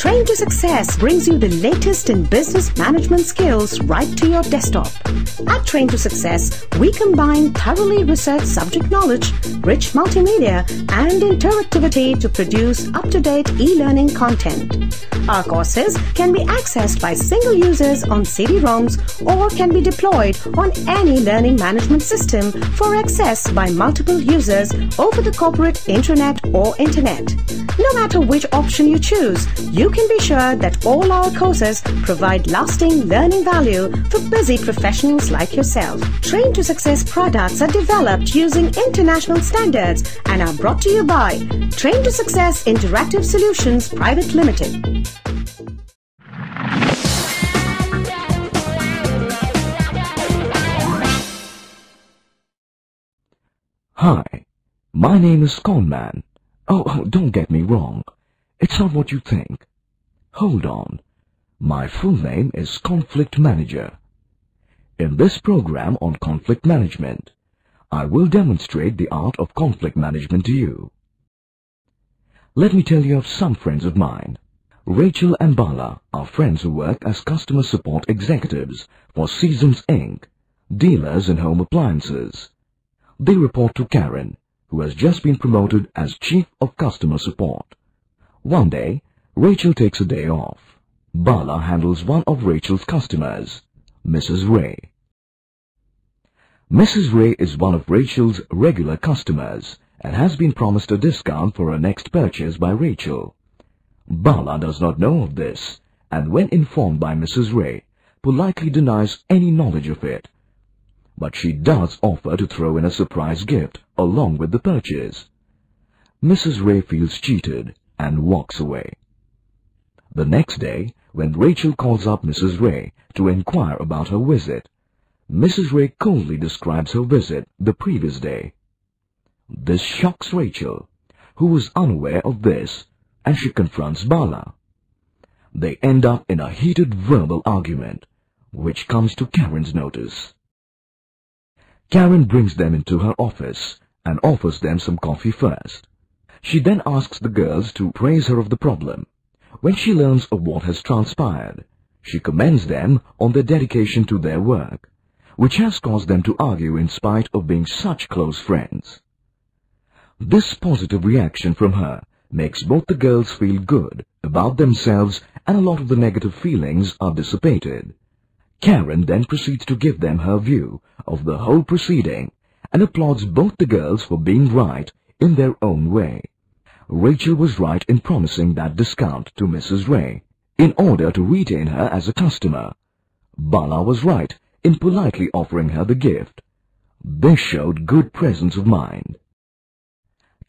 Train to Success brings you the latest in business management skills right to your desktop. At Train to Success, we combine thoroughly researched subject knowledge, rich multimedia, and interactivity to produce up-to-date e-learning content. Our courses can be accessed by single users on CD-ROMs or can be deployed on any learning management system for access by multiple users over the corporate intranet or internet. No matter which option you choose, you can be sure that all our courses provide lasting learning value for busy professionals like yourself. Train to Success products are developed using international standards and are brought to you by Train to Success Interactive Solutions Private Limited. Hi, my name is Conman. Oh, don't get me wrong. It's not what you think. Hold on. My full name is Conflict Manager. In this program on conflict management, I will demonstrate the art of conflict management to you. Let me tell you of some friends of mine. Rachel and Bala are friends who work as customer support executives for Seasons Inc., dealers in home appliances. They report to Karen, who has just been promoted as Chief of Customer Support. One day, Rachel takes a day off. Bala handles one of Rachel's customers, Mrs. Ray. Mrs. Ray is one of Rachel's regular customers and has been promised a discount for her next purchase by Rachel. Bala does not know of this and when informed by Mrs. Ray, politely denies any knowledge of it. But she does offer to throw in a surprise gift along with the purchase. Mrs. Ray feels cheated and walks away. The next day, when Rachel calls up Mrs. Ray to inquire about her visit, Mrs. Ray coldly describes her visit the previous day. This shocks Rachel, who was unaware of this, and she confronts Bala. They end up in a heated verbal argument, which comes to Karen's notice. Karen brings them into her office and offers them some coffee first. She then asks the girls to praise her of the problem. When she learns of what has transpired, she commends them on their dedication to their work, which has caused them to argue in spite of being such close friends. This positive reaction from her makes both the girls feel good about themselves and a lot of the negative feelings are dissipated. Karen then proceeds to give them her view of the whole proceeding and applauds both the girls for being right in their own way. Rachel was right in promising that discount to Mrs. Ray in order to retain her as a customer. Bala was right in politely offering her the gift. They showed good presence of mind.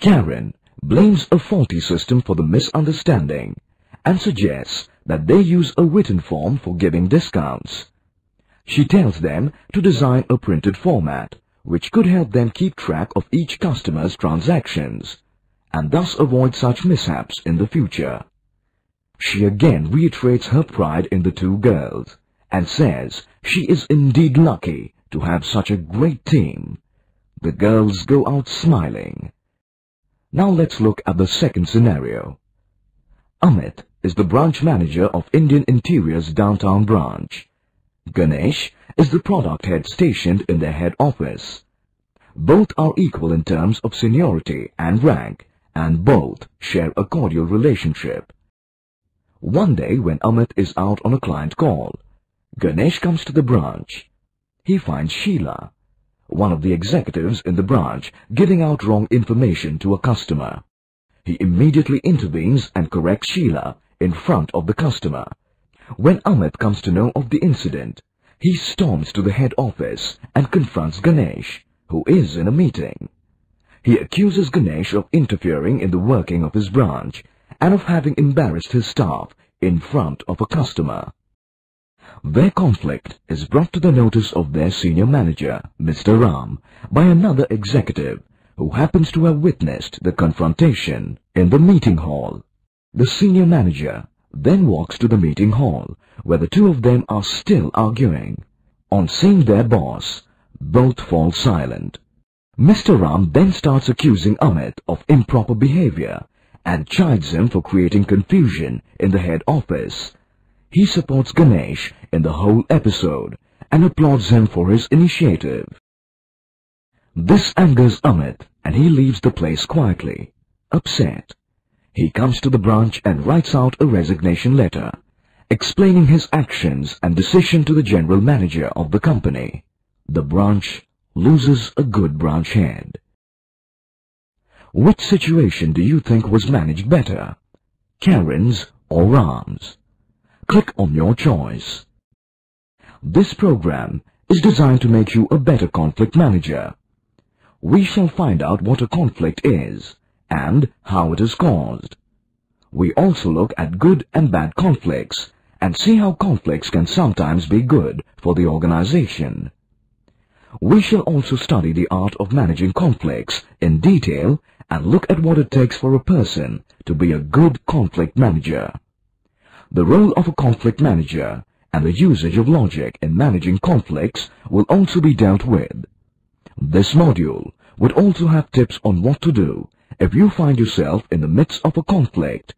Karen blames a faulty system for the misunderstanding and suggests that they use a written form for giving discounts. She tells them to design a printed format, which could help them keep track of each customer's transactions, and thus avoid such mishaps in the future. She again reiterates her pride in the two girls, and says she is indeed lucky to have such a great team. The girls go out smiling. Now let's look at the second scenario. Amit is the branch manager of Indian Interior's downtown branch. Ganesh is the product head stationed in their head office. Both are equal in terms of seniority and rank, and both share a cordial relationship. One day when Amit is out on a client call, Ganesh comes to the branch. He finds Sheila, one of the executives in the branch, giving out wrong information to a customer. He immediately intervenes and corrects Sheila in front of the customer. When Amit comes to know of the incident, he storms to the head office and confronts Ganesh, who is in a meeting. He accuses Ganesh of interfering in the working of his branch and of having embarrassed his staff in front of a customer. Their conflict is brought to the notice of their senior manager, Mr. Ram, by another executive who happens to have witnessed the confrontation in the meeting hall. The senior manager then walks to the meeting hall, where the two of them are still arguing. On seeing their boss, both fall silent. Mr. Ram then starts accusing Amit of improper behavior and chides him for creating confusion in the head office. He supports Ganesh in the whole episode and applauds him for his initiative. This angers Amit and he leaves the place quietly, upset. He comes to the branch and writes out a resignation letter, explaining his actions and decision to the general manager of the company. The branch loses a good branch head. Which situation do you think was managed better, Karen's or Ram's? Click on your choice. This program is designed to make you a better conflict manager. We shall find out what a conflict is and how it is caused. We also look at good and bad conflicts and see how conflicts can sometimes be good for the organization. We shall also study the art of managing conflicts in detail and look at what it takes for a person to be a good conflict manager. The role of a conflict manager and the usage of logic in managing conflicts will also be dealt with. This module would also have tips on what to do if you find yourself in the midst of a conflict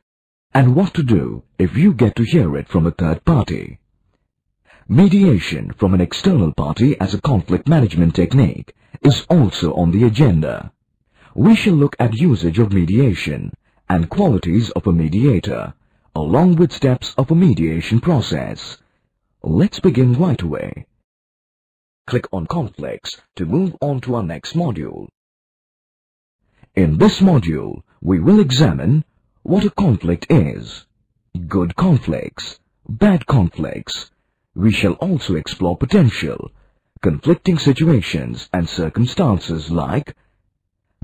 and what to do if you get to hear it from a third party. Mediation from an external party as a conflict management technique is also on the agenda. We shall look at usage of mediation and qualities of a mediator, along with steps of a mediation process. Let's begin right away. Click on Conflicts to move on to our next module. In this module, we will examine what a conflict is, good conflicts, bad conflicts. We shall also explore potential, conflicting situations and circumstances like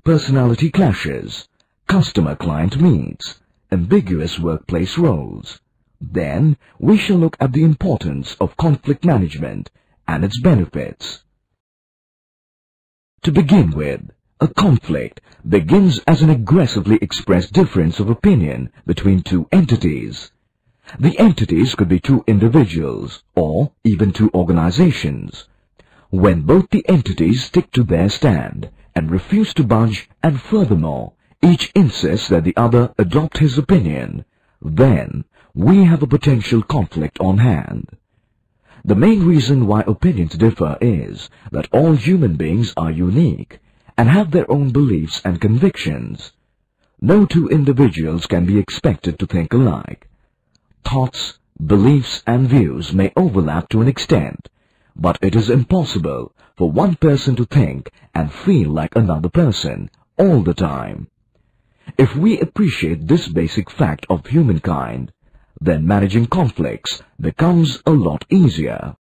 personality clashes, customer-client meets, ambiguous workplace roles. Then, we shall look at the importance of conflict management and its benefits. To begin with, a conflict begins as an aggressively expressed difference of opinion between two entities. The entities could be two individuals or even two organizations. When both the entities stick to their stand and refuse to budge, and furthermore, each insists that the other adopt his opinion, then we have a potential conflict on hand. The main reason why opinions differ is that all human beings are unique and have their own beliefs and convictions. No two individuals can be expected to think alike. Thoughts, beliefs and views may overlap to an extent, but it is impossible for one person to think and feel like another person all the time. If we appreciate this basic fact of humankind, then managing conflicts becomes a lot easier.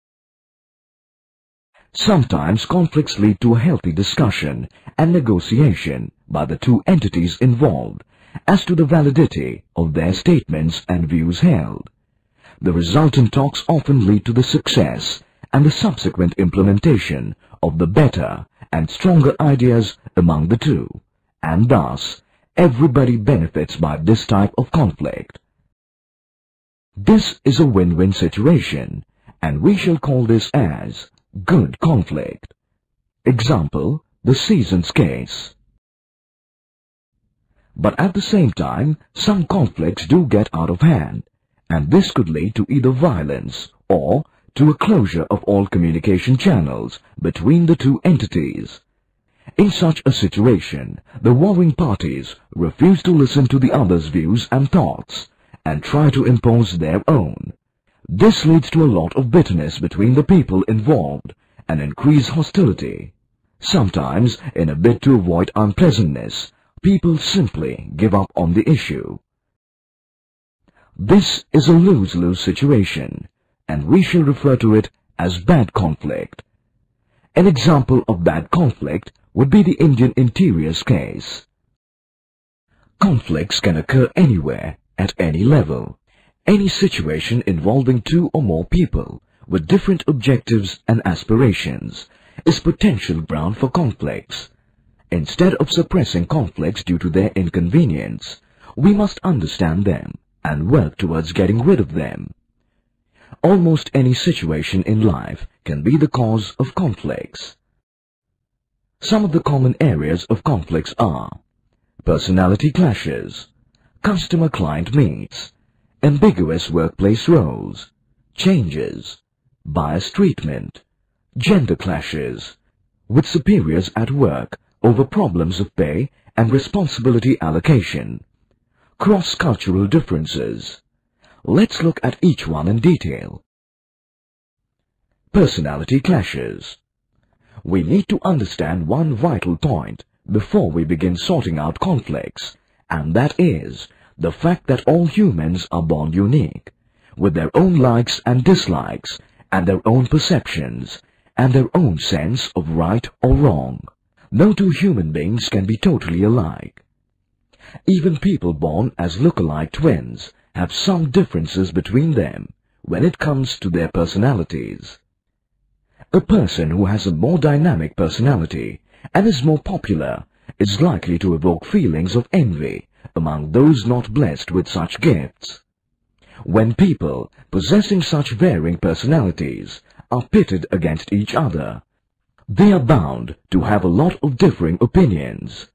Sometimes conflicts lead to a healthy discussion and negotiation by the two entities involved as to the validity of their statements and views held. The resultant talks often lead to the success and the subsequent implementation of the better and stronger ideas among the two, and thus everybody benefits by this type of conflict. This is a win-win situation, and we shall call this as good conflict. Example, the Seasons case. But at the same time, some conflicts do get out of hand, and this could lead to either violence or to a closure of all communication channels between the two entities. In such a situation, the warring parties refuse to listen to the other's views and thoughts, and try to impose their own. This leads to a lot of bitterness between the people involved and increased hostility. Sometimes, in a bid to avoid unpleasantness, people simply give up on the issue. This is a lose-lose situation, and we shall refer to it as bad conflict. An example of bad conflict would be the Indian Interiors case. Conflicts can occur anywhere, at any level. Any situation involving two or more people with different objectives and aspirations is potential ground for conflicts. Instead of suppressing conflicts due to their inconvenience, we must understand them and work towards getting rid of them. Almost any situation in life can be the cause of conflicts. Some of the common areas of conflicts are personality clashes, customer-client meets, ambiguous workplace roles, changes, biased treatment, gender clashes, with superiors at work over problems of pay and responsibility allocation, cross-cultural differences. Let's look at each one in detail. Personality clashes. We need to understand one vital point before we begin sorting out conflicts, and that is the fact that all humans are born unique, with their own likes and dislikes, and their own perceptions, and their own sense of right or wrong. No two human beings can be totally alike. Even people born as look-alike twins have some differences between them when it comes to their personalities. A person who has a more dynamic personality and is more popular is likely to evoke feelings of envy among those not blessed with such gifts. When people possessing such varying personalities are pitted against each other, they are bound to have a lot of differing opinions,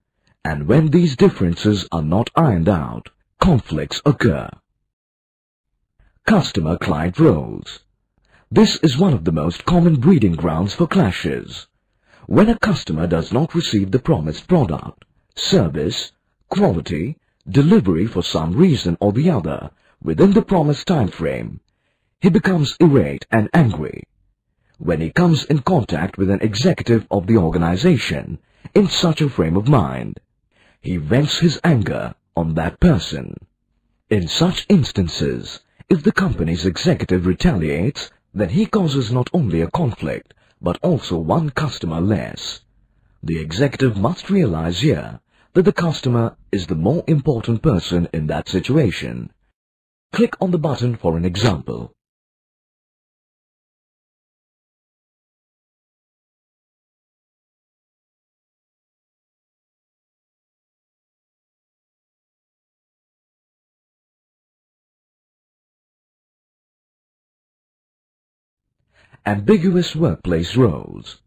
and when these differences are not ironed out, conflicts occur. Customer-client roles. This is one of the most common breeding grounds for clashes. When a customer does not receive the promised product, service, quality, delivery for some reason or the other within the promised time frame, he becomes irate and angry. When he comes in contact with an executive of the organization in such a frame of mind, he vents his anger on that person. In such instances, if the company's executive retaliates, then he causes not only a conflict, but also one customer less. The executive must realize here that the customer is the more important person in that situation. Click on the button for an example. Ambiguous workplace roles.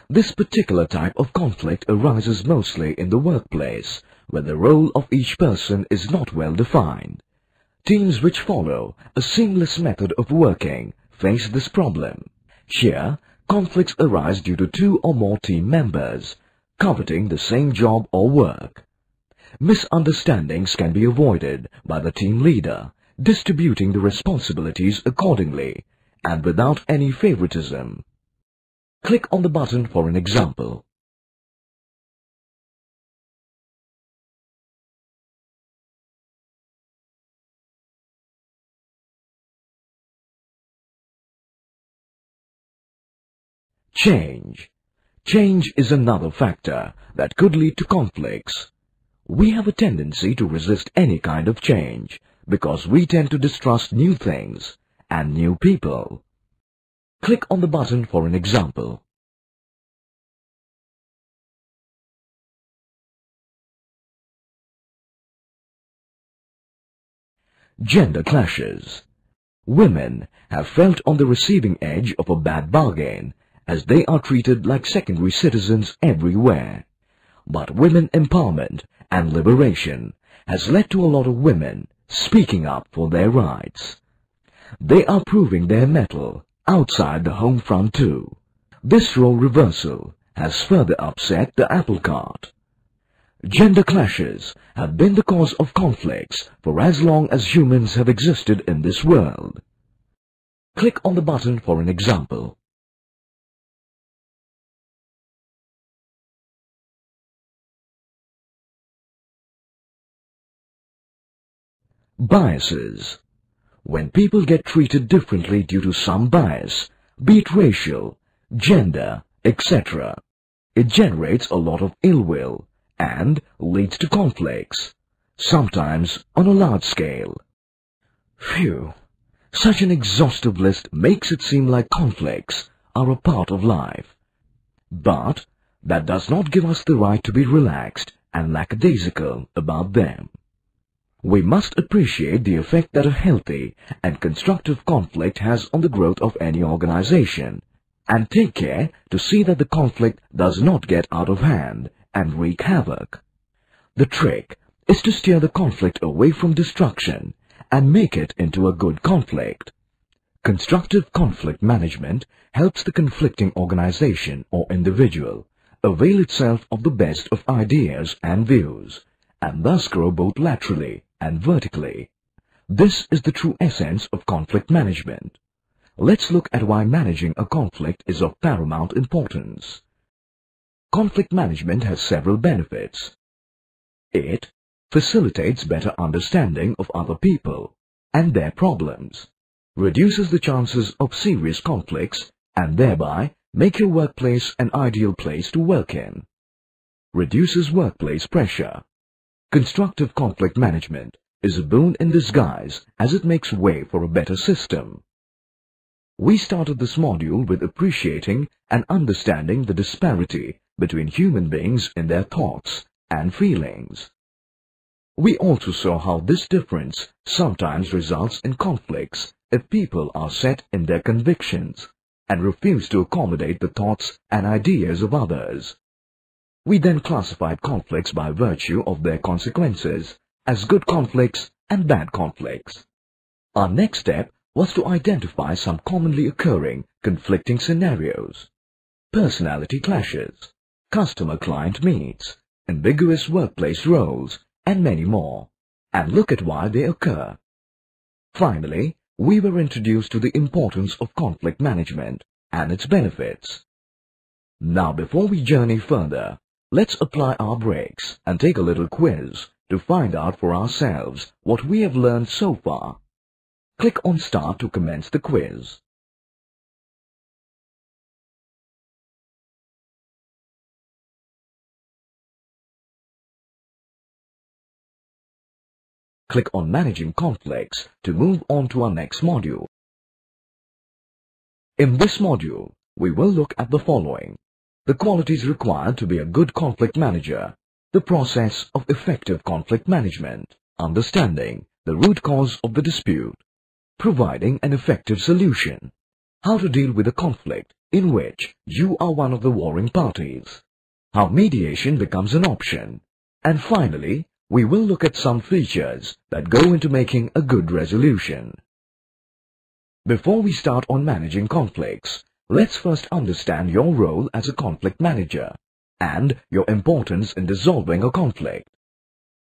This particular type of conflict arises mostly in the workplace, where the role of each person is not well defined. Teams which follow a seamless method of working face this problem. Here, conflicts arise due to two or more team members coveting the same job or work. Misunderstandings can be avoided by the team leader distributing the responsibilities accordingly and without any favoritism. Click on the button for an example. Change. Change is another factor that could lead to conflicts. We have a tendency to resist any kind of change because we tend to distrust new things and new people. Click on the button for an example. Gender clashes. Women have felt on the receiving edge of a bad bargain as they are treated like secondary citizens everywhere. But women empowerment and liberation has led to a lot of women speaking up for their rights. They are proving their mettle outside the home front too. This role reversal has further upset the apple cart. Gender clashes have been the cause of conflicts for as long as humans have existed in this world. Click on the button for an example. Biases. When people get treated differently due to some bias, be it racial, gender, etc., it generates a lot of ill will and leads to conflicts, sometimes on a large scale. Phew, such an exhaustive list makes it seem like conflicts are a part of life. But that does not give us the right to be relaxed and lackadaisical about them. We must appreciate the effect that a healthy and constructive conflict has on the growth of any organization, and take care to see that the conflict does not get out of hand and wreak havoc. The trick is to steer the conflict away from destruction and make it into a good conflict. Constructive conflict management helps the conflicting organization or individual avail itself of the best of ideas and views, and thus grow both laterally and vertically. This is the true essence of conflict management. Let's look at why managing a conflict is of paramount importance. Conflict management has several benefits. It facilitates better understanding of other people and their problems, reduces the chances of serious conflicts, and thereby make your workplace an ideal place to work in. Reduces workplace pressure. Constructive conflict management is a boon in disguise as it makes way for a better system. We started this module with appreciating and understanding the disparity between human beings in their thoughts and feelings. We also saw how this difference sometimes results in conflicts if people are set in their convictions and refuse to accommodate the thoughts and ideas of others. We then classified conflicts by virtue of their consequences as good conflicts and bad conflicts. Our next step was to identify some commonly occurring conflicting scenarios: personality clashes, customer-client meets, ambiguous workplace roles, and many more, and look at why they occur. Finally, we were introduced to the importance of conflict management and its benefits. Now, before we journey further, let's apply our brakes and take a little quiz to find out for ourselves what we have learned so far. Click on Start to commence the quiz. Click on Managing Conflicts to move on to our next module. In this module, we will look at the following: the qualities required to be a good conflict manager, the process of effective conflict management, understanding the root cause of the dispute, providing an effective solution, how to deal with a conflict in which you are one of the warring parties, how mediation becomes an option, and finally, we will look at some features that go into making a good resolution. Before we start on managing conflicts, let's first understand your role as a conflict manager and your importance in dissolving a conflict.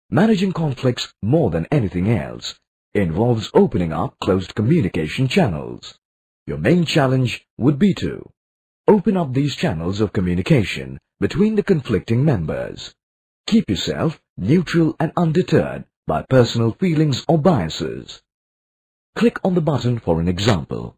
Managing conflicts, more than anything else, involves opening up closed communication channels. Your main challenge would be to open up these channels of communication between the conflicting members. Keep yourself neutral and undeterred by personal feelings or biases. Click on the button for an example.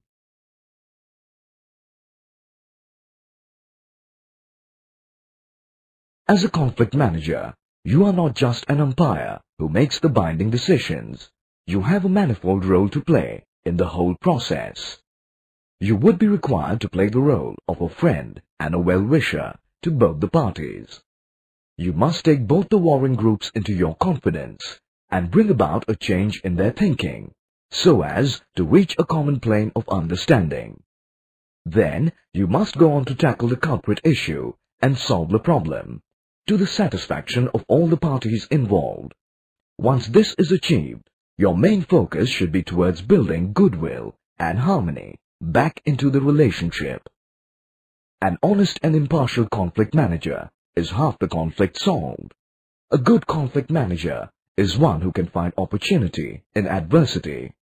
As a conflict manager, you are not just an umpire who makes the binding decisions. You have a manifold role to play in the whole process. You would be required to play the role of a friend and a well-wisher to both the parties. You must take both the warring groups into your confidence and bring about a change in their thinking, so as to reach a common plane of understanding. Then, you must go on to tackle the culprit issue and solve the problem, to the satisfaction of all the parties involved. Once this is achieved, your main focus should be towards building goodwill and harmony back into the relationship. An honest and impartial conflict manager is half the conflict solved. A good conflict manager is one who can find opportunity in adversity.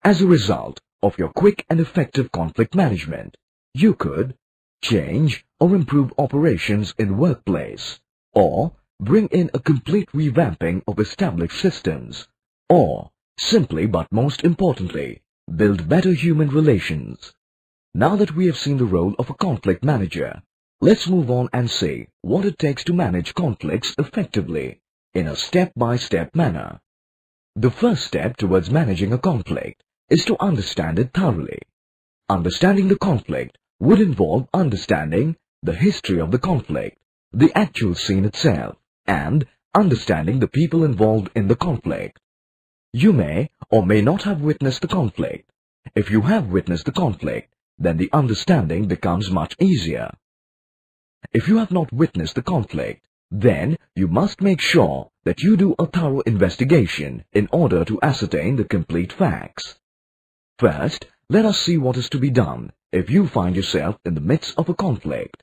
As a result of your quick and effective conflict management, you could change or improve operations in workplace, or bring in a complete revamping of established systems, or simply but most importantly, build better human relations. Now that we have seen the role of a conflict manager, let's move on and see what it takes to manage conflicts effectively in a step-by-step manner. The first step towards managing a conflict is to understand it thoroughly. Understanding the conflict would involve understanding the history of the conflict, the actual scene itself, and understanding the people involved in the conflict. You may or may not have witnessed the conflict. If you have witnessed the conflict, then the understanding becomes much easier. If you have not witnessed the conflict, Then you must make sure that you do a thorough investigation in order to ascertain the complete facts. First, let us see what is to be done if you find yourself in the midst of a conflict.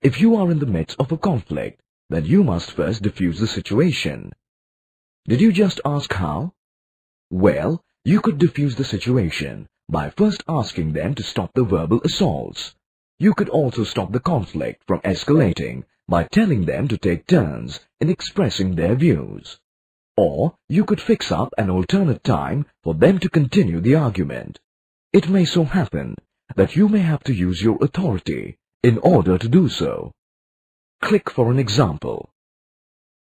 If you are in the midst of a conflict, then you must first diffuse the situation. Did you just ask how? Well, you could diffuse the situation by first asking them to stop the verbal assaults. You could also stop the conflict from escalating by telling them to take turns in expressing their views. Or you could fix up an alternate time for them to continue the argument. It may so happen that you may have to use your authority in order to do so. Click for an example.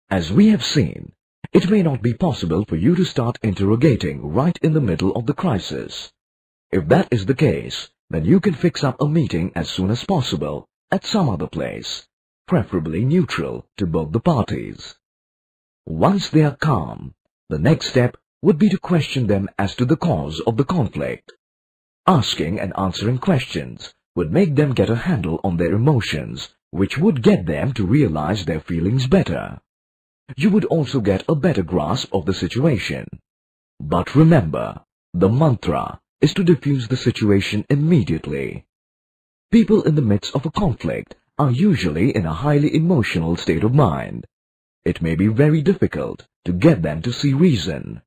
As we have seen, it may not be possible for you to start interrogating right in the middle of the crisis. If that is the case, then you can fix up a meeting as soon as possible at some other place, preferably neutral to both the parties. Once they are calm, the next step would be to question them as to the cause of the conflict. Asking and answering questions would make them get a handle on their emotions, which would get them to realize their feelings better. You would also get a better grasp of the situation. But remember, the mantra is to diffuse the situation immediately. People in the midst of a conflict are usually in a highly emotional state of mind. It may be very difficult to get them to see reason.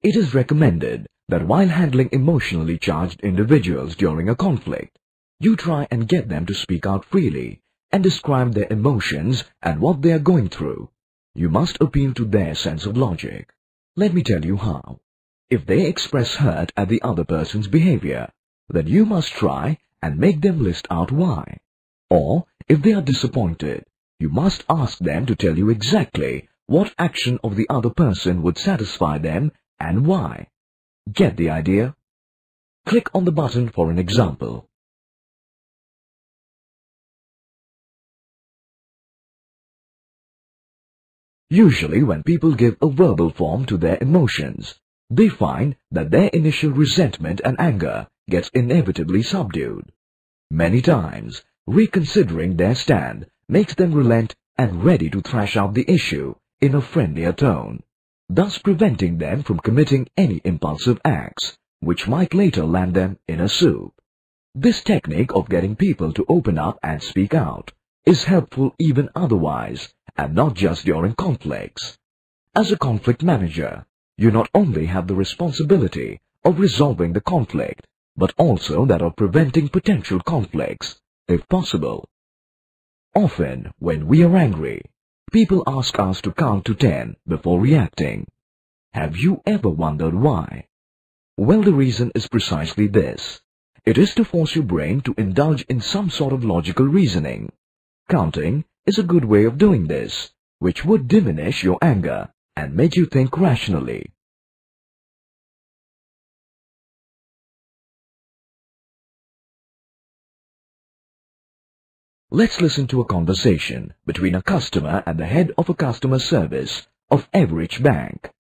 It is recommended that while handling emotionally charged individuals during a conflict, you try and get them to speak out freely and describe their emotions and what they are going through. You must appeal to their sense of logic. Let me tell you how. If they express hurt at the other person's behavior, then you must try and make them list out why. Or, if they are disappointed, you must ask them to tell you exactly what action of the other person would satisfy them and why. Get the idea? Click on the button for an example. Usually when people give a verbal form to their emotions, they find that their initial resentment and anger gets inevitably subdued. Many times, reconsidering their stand makes them relent and ready to thrash out the issue in a friendlier tone, thus preventing them from committing any impulsive acts, which might later land them in a soup. This technique of getting people to open up and speak out is helpful even otherwise, and not just during conflicts. As a conflict manager, you not only have the responsibility of resolving the conflict, but also that of preventing potential conflicts, if possible. Often, when we are angry, people ask us to count to 10 before reacting. Have you ever wondered why? Well, the reason is precisely this. It is to force your brain to indulge in some sort of logical reasoning. Counting is a good way of doing this, which would diminish your anger and make you think rationally. Let's listen to a conversation between a customer and the head of a customer service of Average Bank.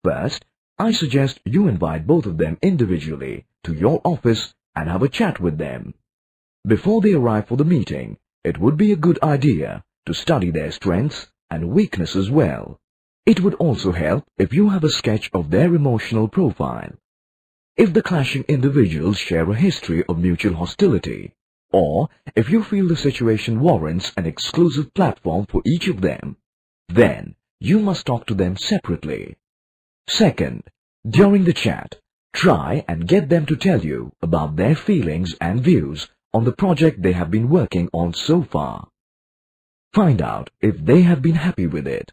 First, I suggest you invite both of them individually to your office and have a chat with them. Before they arrive for the meeting, it would be a good idea to study their strengths and weaknesses well. It would also help if you have a sketch of their emotional profile. If the clashing individuals share a history of mutual hostility, or if you feel the situation warrants an exclusive platform for each of them, then you must talk to them separately. Second, during the chat, try and get them to tell you about their feelings and views on the project they have been working on so far. Find out if they have been happy with it.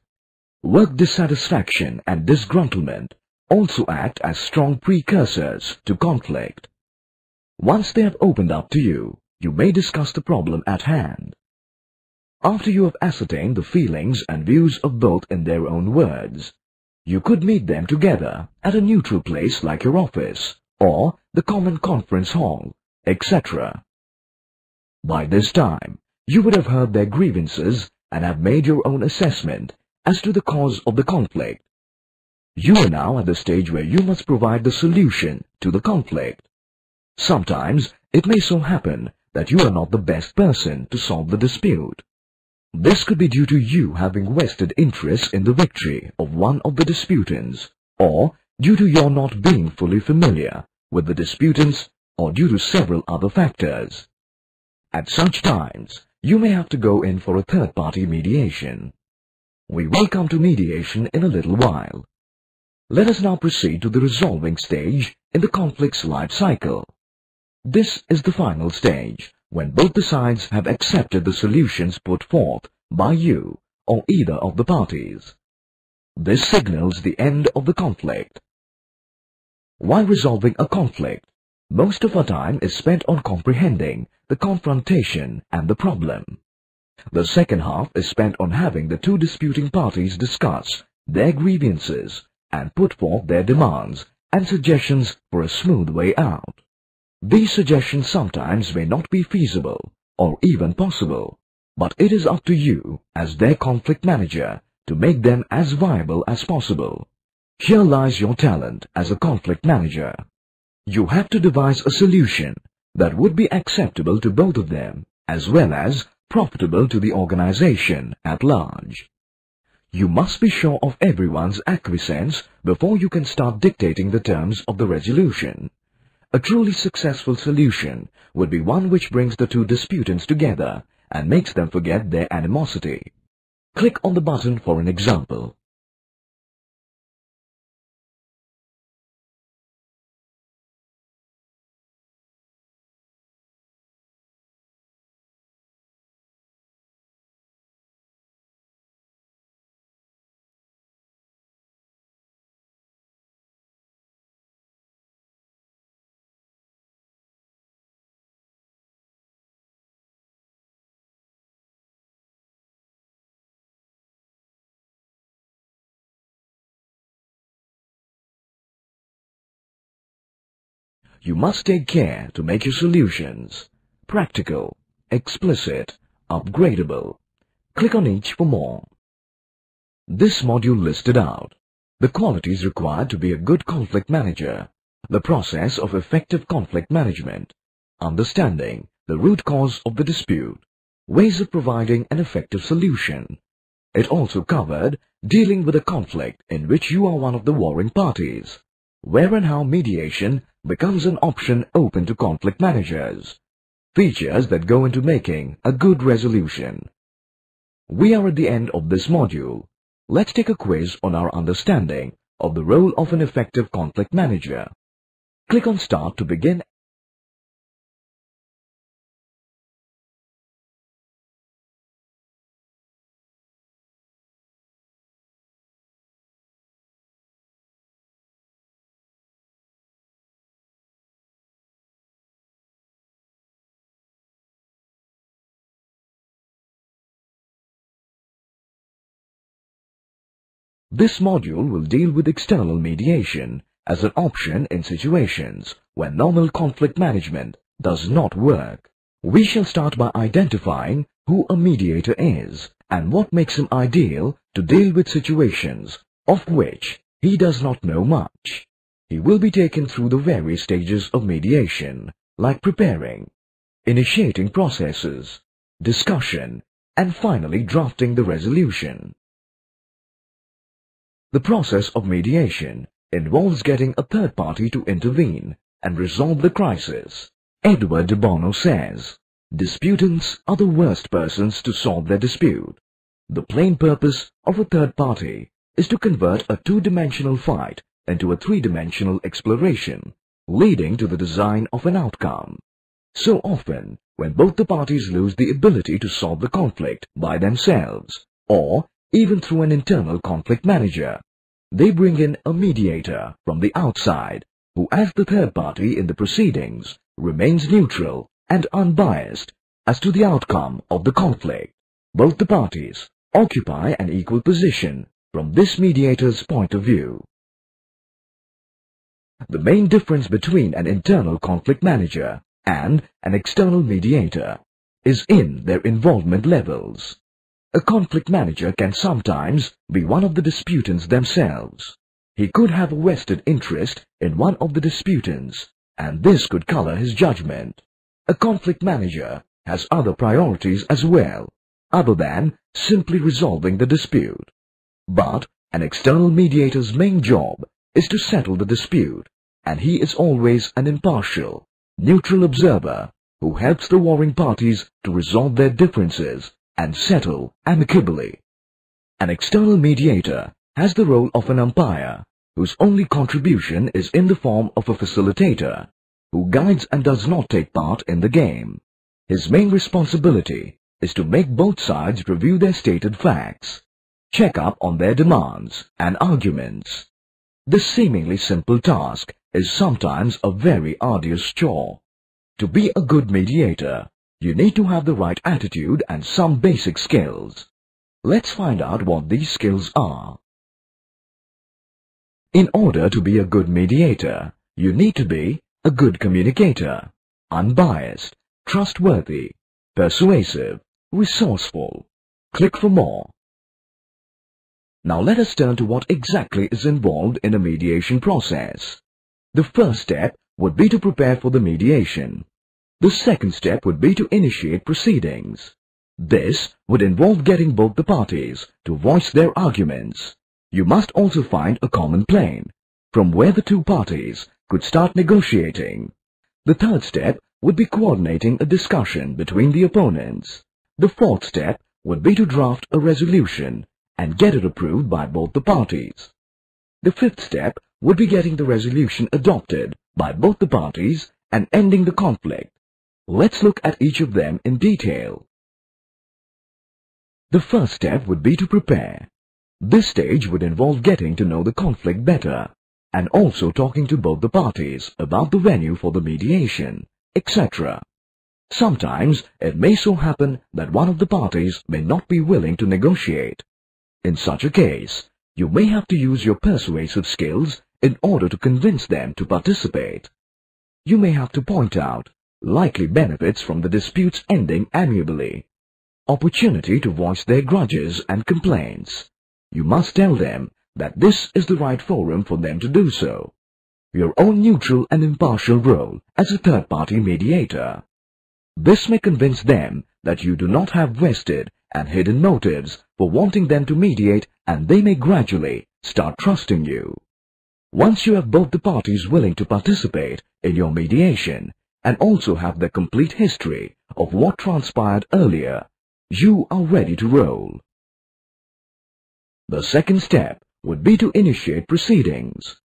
Work dissatisfaction and disgruntlement also act as strong precursors to conflict. Once they have opened up to you, you may discuss the problem at hand. After you have ascertained the feelings and views of both in their own words, you could meet them together at a neutral place like your office or the common conference hall, etc. By this time, you would have heard their grievances and have made your own assessment as to the cause of the conflict. You are now at the stage where you must provide the solution to the conflict. Sometimes it may so happen that you are not the best person to solve the dispute. This could be due to you having vested interest in the victory of one of the disputants, or due to your not being fully familiar with the disputants, or due to several other factors. At such times, you may have to go in for a third-party mediation. We will come to mediation in a little while. Let us now proceed to the resolving stage in the conflict's life cycle. This is the final stage, when both the sides have accepted the solutions put forth by you or either of the parties. This signals the end of the conflict. While resolving a conflict, most of our time is spent on comprehending the confrontation and the problem. The second half is spent on having the two disputing parties discuss their grievances and put forth their demands and suggestions for a smooth way out. These suggestions sometimes may not be feasible or even possible, but it is up to you as their conflict manager to make them as viable as possible. Here lies your talent as a conflict manager. You have to devise a solution that would be acceptable to both of them as well as profitable to the organization at large. You must be sure of everyone's acquiescence before you can start dictating the terms of the resolution. A truly successful solution would be one which brings the two disputants together and makes them forget their animosity. Click on the button for an example. You must take care to make your solutions practical, explicit, upgradable. Click on each for more. This module listed out the qualities required to be a good conflict manager, the process of effective conflict management, understanding the root cause of the dispute, ways of providing an effective solution. It also covered dealing with a conflict in which you are one of the warring parties, where and how mediation becomes an option open to conflict managers, features that go into making a good resolution. We are at the end of this module. Let's take a quiz on our understanding of the role of an effective conflict manager. Click on Start to begin. This module will deal with external mediation as an option in situations where normal conflict management does not work. We shall start by identifying who a mediator is and what makes him ideal to deal with situations of which he does not know much. He will be taken through the various stages of mediation, like preparing, initiating processes, discussion, and finally drafting the resolution. The process of mediation involves getting a third party to intervene and resolve the crisis. Edward de Bono says, disputants are the worst persons to solve their dispute. The plain purpose of a third party is to convert a two-dimensional fight into a three-dimensional exploration, leading to the design of an outcome. So often, when both the parties lose the ability to solve the conflict by themselves, or even through an internal conflict manager, they bring in a mediator from the outside, who as the third party in the proceedings remains neutral and unbiased as to the outcome of the conflict. Both the parties occupy an equal position from this mediator's point of view. The main difference between an internal conflict manager and an external mediator is in their involvement levels. A conflict manager can sometimes be one of the disputants themselves. He could have a vested interest in one of the disputants, and this could color his judgment. A conflict manager has other priorities as well, other than simply resolving the dispute. But an external mediator's main job is to settle the dispute, and he is always an impartial, neutral observer who helps the warring parties to resolve their differences and settle amicably. An external mediator has the role of an umpire, whose only contribution is in the form of a facilitator, who guides and does not take part in the game. His main responsibility is to make both sides review their stated facts, check up on their demands and arguments. This seemingly simple task is sometimes a very arduous chore. To be a good mediator, you need to have the right attitude and some basic skills. Let's find out what these skills are. In order to be a good mediator, you need to be a good communicator, unbiased, trustworthy, persuasive, resourceful. Click for more. Now let us turn to what exactly is involved in a mediation process. The first step would be to prepare for the mediation. The second step would be to initiate proceedings. This would involve getting both the parties to voice their arguments. You must also find a common plane, from where the two parties could start negotiating. The third step would be coordinating a discussion between the opponents. The fourth step would be to draft a resolution and get it approved by both the parties. The fifth step would be getting the resolution adopted by both the parties and ending the conflict. Let's look at each of them in detail. The first step would be to prepare. This stage would involve getting to know the conflict better, and also talking to both the parties about the venue for the mediation, etc. Sometimes it may so happen that one of the parties may not be willing to negotiate. In such a case, you may have to use your persuasive skills in order to convince them to participate. You may have to point out likely benefits from the disputes ending amicably, opportunity to voice their grudges and complaints. You must tell them that this is the right forum for them to do so. Your own neutral and impartial role as a third-party mediator. This may convince them that you do not have vested and hidden motives for wanting them to mediate, and they may gradually start trusting you. Once you have both the parties willing to participate in your mediation and also have the complete history of what transpired earlier, you are ready to roll. The second step would be to initiate proceedings.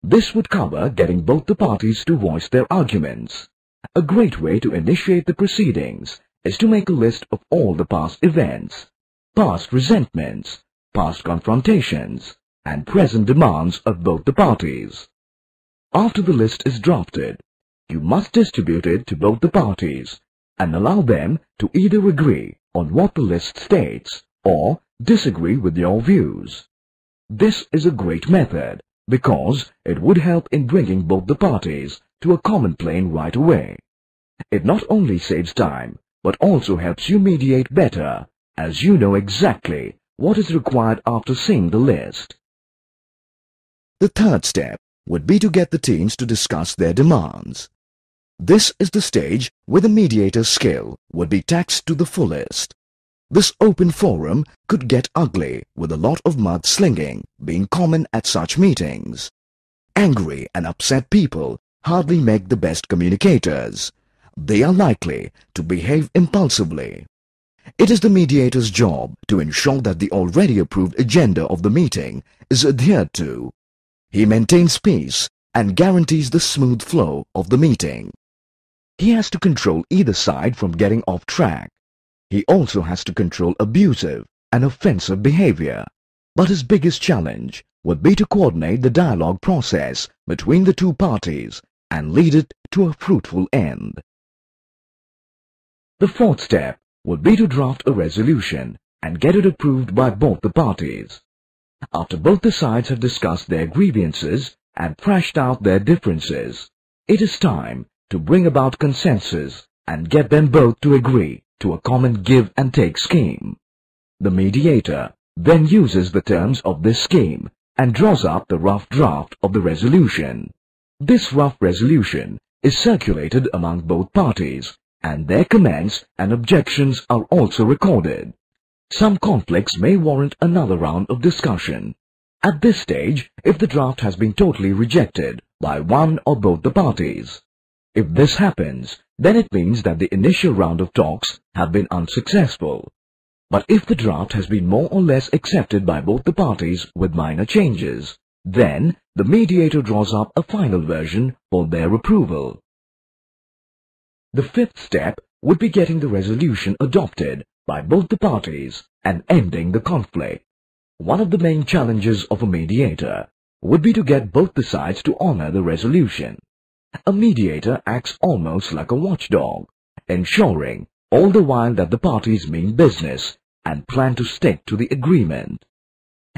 This would cover getting both the parties to voice their arguments. A great way to initiate the proceedings is to make a list of all the past events, past resentments, past confrontations, and present demands of both the parties. After the list is drafted, you must distribute it to both the parties and allow them to either agree on what the list states or disagree with your views. This is a great method because it would help in bringing both the parties to a common plane right away. It not only saves time, but also helps you mediate better, as you know exactly what is required after seeing the list. The third step would be to get the teams to discuss their demands. This is the stage where the mediator's skill would be taxed to the fullest. This open forum could get ugly, with a lot of mudslinging being common at such meetings. Angry and upset people hardly make the best communicators. They are likely to behave impulsively. It is the mediator's job to ensure that the already approved agenda of the meeting is adhered to. He maintains peace and guarantees the smooth flow of the meeting. He has to control either side from getting off track. He also has to control abusive and offensive behavior. But his biggest challenge would be to coordinate the dialogue process between the two parties and lead it to a fruitful end. The fourth step would be to draft a resolution and get it approved by both the parties. After both the sides have discussed their grievances and thrashed out their differences, it is time to bring about consensus and get them both to agree to a common give and take scheme. The mediator then uses the terms of this scheme and draws up the rough draft of the resolution. This rough resolution is circulated among both parties, and their comments and objections are also recorded. Some conflicts may warrant another round of discussion. At this stage, if the draft has been totally rejected by one or both the parties. If this happens, then it means that the initial round of talks have been unsuccessful. But if the draft has been more or less accepted by both the parties with minor changes, then the mediator draws up a final version for their approval. The fifth step would be getting the resolution adopted by both the parties and ending the conflict. One of the main challenges of a mediator would be to get both the sides to honor the resolution. A mediator acts almost like a watchdog, ensuring all the while that the parties mean business and plan to stick to the agreement.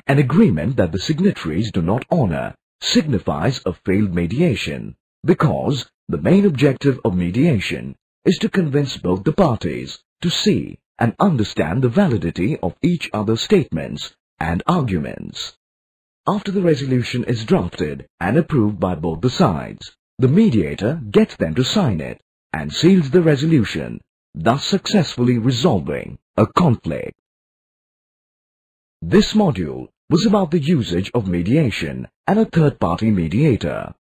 An agreement that the signatories do not honor signifies a failed mediation, because the main objective of mediation is to convince both the parties to see and understand the validity of each other's statements and arguments. After the resolution is drafted and approved by both the sides, the mediator gets them to sign it and seals the resolution, thus successfully resolving a conflict. This module was about the usage of mediation and a third-party mediator.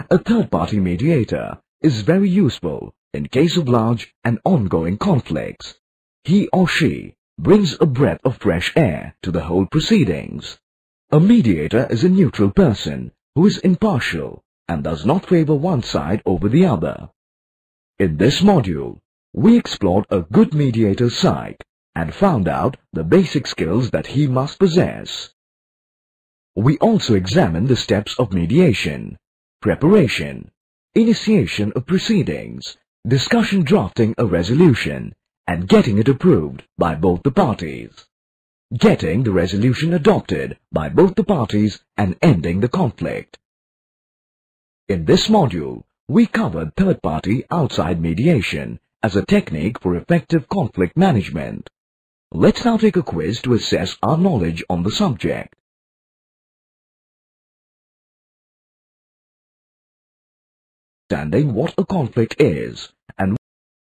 A third-party mediator is very useful in case of large and ongoing conflicts. He or she brings a breath of fresh air to the whole proceedings. A mediator is a neutral person who is impartial and does not favor one side over the other. In this module, we explored a good mediator's psyche and found out the basic skills that he must possess. We also examined the steps of mediation: preparation, initiation of proceedings, discussion, drafting a resolution, and getting it approved by both the parties, getting the resolution adopted by both the parties, and ending the conflict. In this module, we covered third-party outside mediation as a technique for effective conflict management. Let's now take a quiz to assess our knowledge on the subject. Understanding what a conflict is, and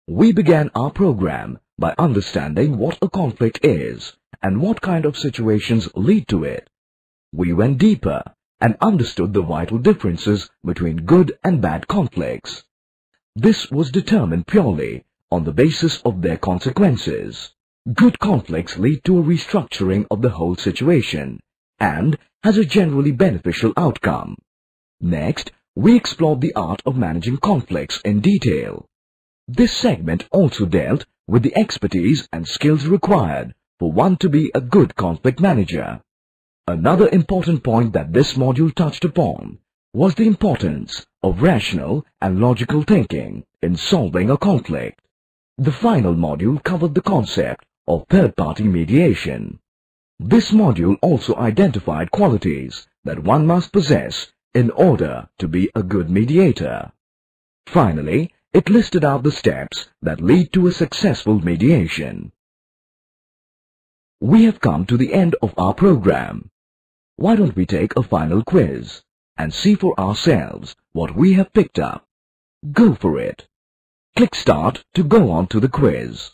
we began our program by understanding what a conflict is and what kind of situations lead to it. We went deeper and understood the vital differences between good and bad conflicts. This was determined purely on the basis of their consequences. Good conflicts lead to a restructuring of the whole situation and has a generally beneficial outcome. Next, we explored the art of managing conflicts in detail. This segment also dealt with the expertise and skills required for one to be a good conflict manager. Another important point that this module touched upon was the importance of rational and logical thinking in solving a conflict. The final module covered the concept of third-party mediation. This module also identified qualities that one must possess in order to be a good mediator. Finally, it listed out the steps that lead to a successful mediation. We have come to the end of our program. Why don't we take a final quiz and see for ourselves what we have picked up? Go for it. Click Start to go on to the quiz.